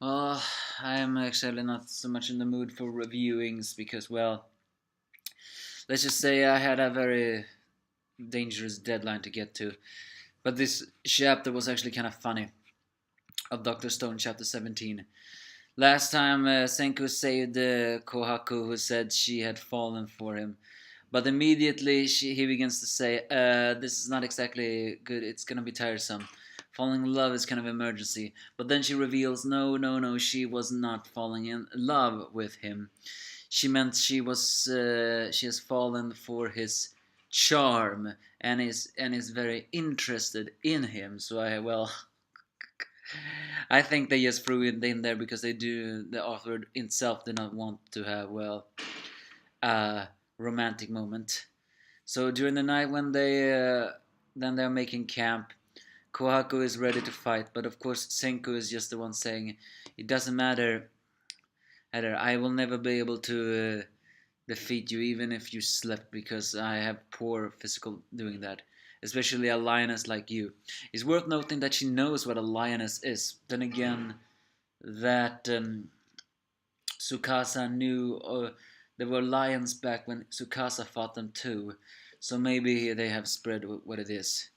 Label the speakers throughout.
Speaker 1: Well, I am actually not so much in the mood for reviewings because, well, let's just say I had a very dangerous deadline to get to. But this chapter was actually kind of funny of Dr. Stone, chapter 17. Last time Senku saved Kohaku, who said she had fallen for him. But immediately he begins to say, this is not exactly good, it's gonna be tiresome. Falling in love is kind of emergency. But then she reveals, no, no, no, she was not falling in love with him. She meant she has fallen for his charm and is very interested in him. So I think they just threw it in there because the author itself did not want to have a romantic moment. So during the night when they're making camp, Kohaku is ready to fight, but of course Senku is just the one saying, "It doesn't matter. I will never be able to defeat you even if you slept because I have poor physical doing that. Especially a lioness like you." It's worth noting that she knows what a lioness is. Then again, that Tsukasa knew there were lions back when Tsukasa fought them too. So maybe they have spread what it is.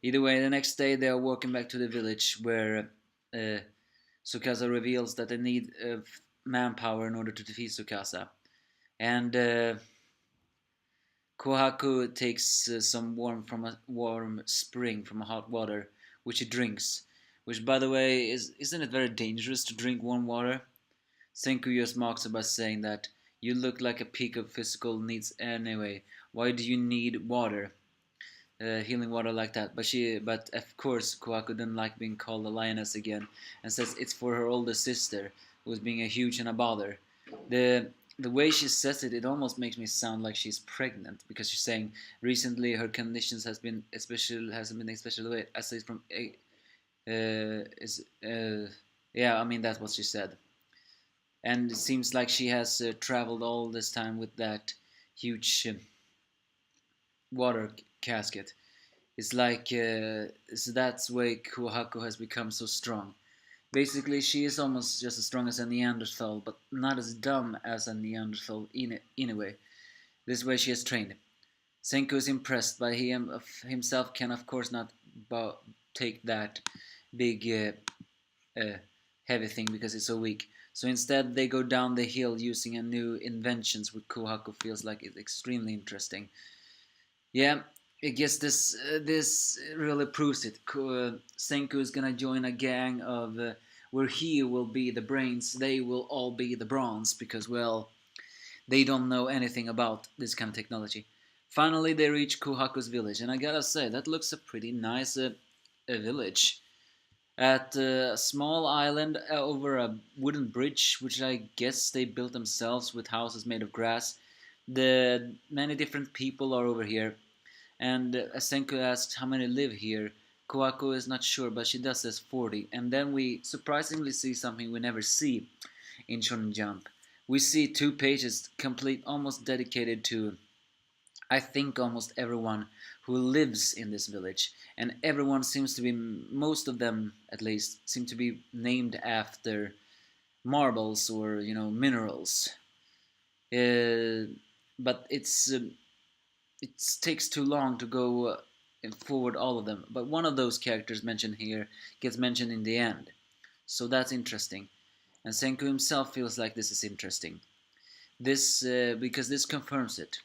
Speaker 1: Either way, the next day they are walking back to the village where uh, Tsukasa reveals that they need manpower in order to defeat Tsukasa. And Kohaku takes some warm from a warm spring from a hot water, which he drinks. Which, by the way, isn't it very dangerous to drink warm water? Senku just mocks her by saying that you look like a peak of physical needs anyway. Why do you need water? Healing water like that. But of course, Kohaku didn't like being called a lioness again, and says it's for her older sister, who is being a huge and a bother. The the way she says it, it almost makes me sound like she's pregnant because she's saying recently her conditions hasn't been especially way. As is from is yeah, I mean that's what she said, and it seems like she has traveled all this time with that huge water casket. It's like so that's why Kohaku has become so strong. Basically, she is almost just as strong as a Neanderthal, but not as dumb as a Neanderthal anyway. This way she is trained. Senku is impressed, but he himself can of course not take that big heavy thing because it's so weak. So instead they go down the hill using a new inventions which Kohaku feels like is extremely interesting. Yeah, I guess this really proves it. Senku is gonna join a gang of where he will be the brains, they will all be the bronze because well, they don't know anything about this kind of technology. Finally, they reach Kohaku's village, and I gotta say that looks a pretty nice village. At a small island over a wooden bridge, which I guess they built themselves with houses made of grass. The many different people are over here, and Asenku asks how many live here. Kohaku is not sure, but she does says 40. And then we surprisingly see something we never see in Shonen Jump. We see 2 pages complete, almost dedicated to, I think, almost everyone who lives in this village. And everyone seems to be, most of them at least, seem to be named after marbles or, minerals. Uh, but it takes too long to go forward all of them. But one of those characters mentioned here gets mentioned in the end. So that's interesting. And Senku himself feels like this is interesting. This because this confirms it.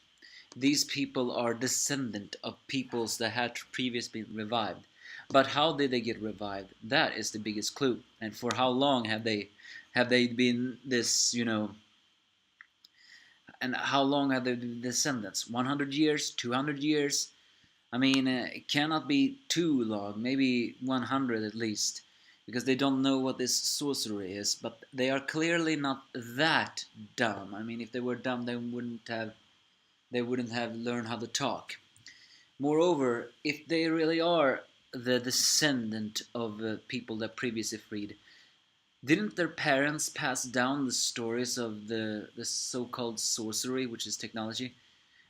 Speaker 1: These people are descendant of peoples that had previously been revived. But how did they get revived? That is the biggest clue. And for how long have they been this, and how long have they been descendants? 100 years? 200 years? I mean, it cannot be too long, maybe 100 at least, because they don't know what this sorcery is, but they are clearly not that dumb. I mean, if they were dumb, they wouldn't have learned how to talk. Moreover, if they really are the descendant of people that previously freed, didn't their parents pass down the stories of the so-called sorcery, which is technology?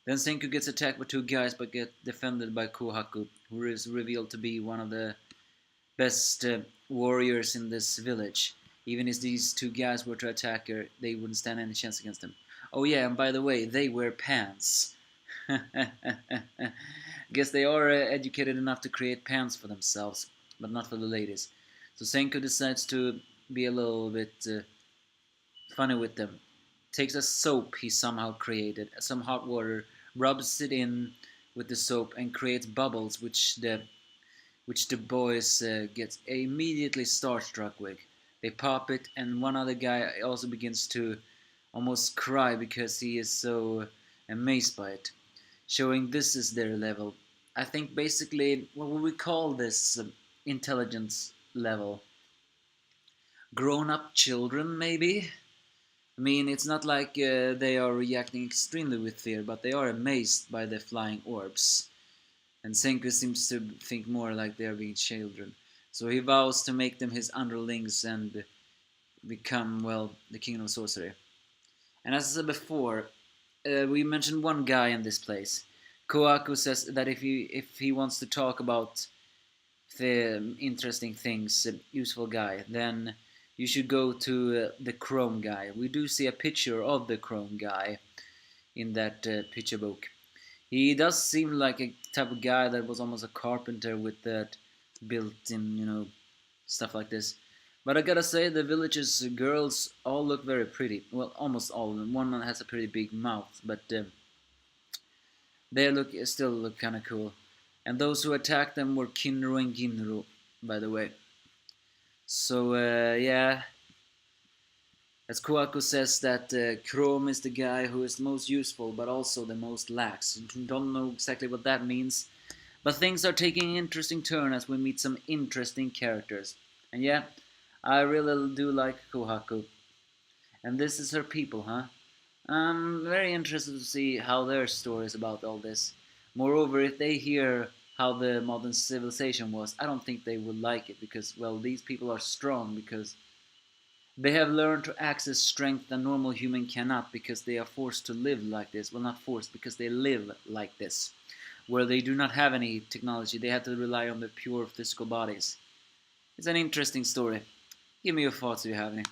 Speaker 1: Then Senku gets attacked by 2 guys but gets defended by Kohaku, who is revealed to be one of the best warriors in this village. Even if these two guys were to attack her, they wouldn't stand any chance against them. Oh yeah, and by the way, they wear pants. Guess they are educated enough to create pants for themselves, but not for the ladies. So Senku decides to be a little bit funny with them. Takes a soap he somehow created, some hot water, rubs it in with the soap, and creates bubbles, which the boys get immediately starstruck with. They pop it, and one other guy also begins to almost cry because he is so amazed by it, showing this is their level. I think basically what would we call this intelligence level? Grown up children, maybe? I mean, it's not like they are reacting extremely with fear, but they are amazed by the flying orbs. And Senku seems to think more like they are being children. So he vows to make them his underlings and become, well, the king of sorcery. And as I said before, we mentioned one guy in this place. Kohaku says that if he wants to talk about the interesting things, useful guy, then you should go to the Chrome guy. We do see a picture of the Chrome guy in that picture book. He does seem like a type of guy that was almost a carpenter with that built-in, stuff like this. But I gotta say, the village's girls all look very pretty. Well, almost all of them. One has a pretty big mouth, but they still look kind of cool. And those who attacked them were Kinro and Ginro, by the way. So yeah, as Kohaku says that Chrome is the guy who is most useful, but also the most lax. Don't know exactly what that means, but things are taking an interesting turn as we meet some interesting characters. And yeah, I really do like Kohaku. And this is her people, huh? I'm very interested to see how their stories about all this. Moreover, if they hear how the modern civilization was, I don't think they would like it because, well, these people are strong because they have learned to access strength that normal human cannot because they are forced to live like this. Well, not forced, because they live like this. Where they do not have any technology, they have to rely on their pure physical bodies. It's an interesting story. Give me your thoughts if you have any.